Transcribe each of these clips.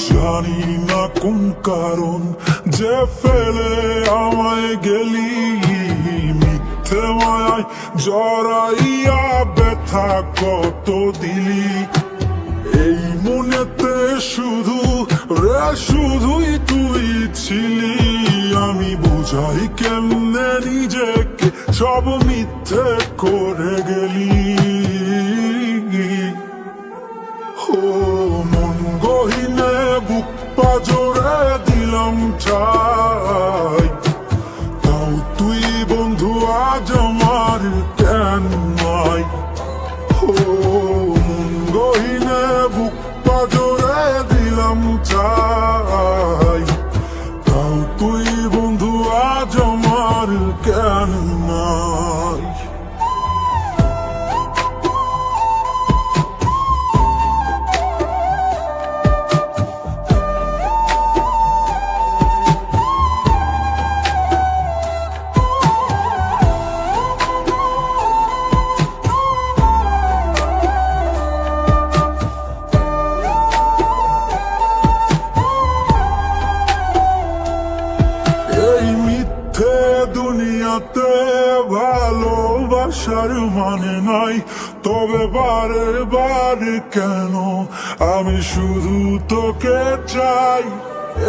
জানি না কোন কারণ যে ফেলে আমায় গেলি, মিথ্যে মায়ায় জড়াইয়া ব্যথা কত দিলি। এই মনেতে শুধুই তুই ছিলি। আমি বুঝাই কেমনে নিজেকে, সব মিথ্যে করে গেলি। ও মন গহিনে বুক পাজরে দিলাম ঠাই, তাও তুই বন্ধু আজ আমার কেন নাই। ও মন গহিনে বুক পাজরে দিলাম ঠাই, তাও তুই বন্ধু আজ আমার কেন নাই। দুনিয়াতে ভালোবাসার মানে নাই, তবে বারে বারে কেন আমি শুধু তোকে চাই।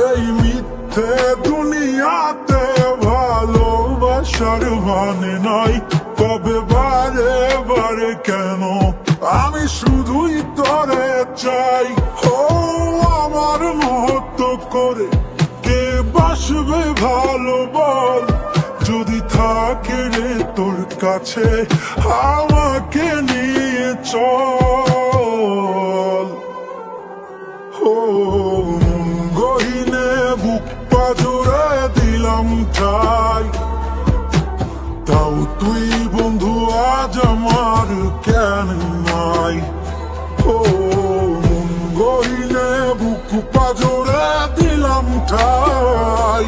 এই মিথ্যে দুনিয়াতে ভালোবাসার মানে নাই, তবে বারে বারে কেন আমি শুধুই তোরে চাই। ও আমার মহত্ব করে কে বাসবে ভালো বল, যদি থাকে রে তোর কাছে আমাকে নিয়ে চল। ও মন গহিনে বুক পাজরে দিলাম ঠাই, তাও তুই বন্ধু আজ আমার কেন নাই। ও মন গহিনে বুক পাজরে দিলাম ঠাই,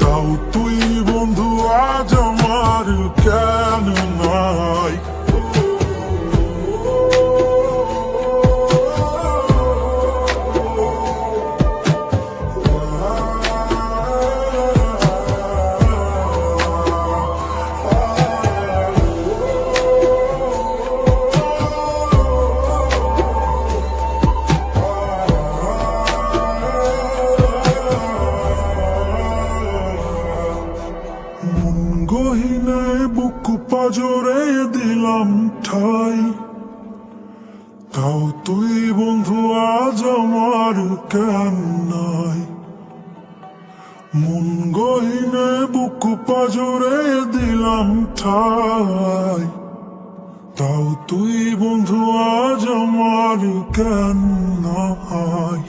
তাও তুই বন্ধু আজ আমার কেন নাই। গহিনে বুক পাজরে দিলাম ঠাই, তাও তুই বন্ধু আজ আমার কেন নাই। মন গহিনে বুক পাজরে দিলাম ঠাই, তাও তুই বন্ধু আজ আমার কেন নাই।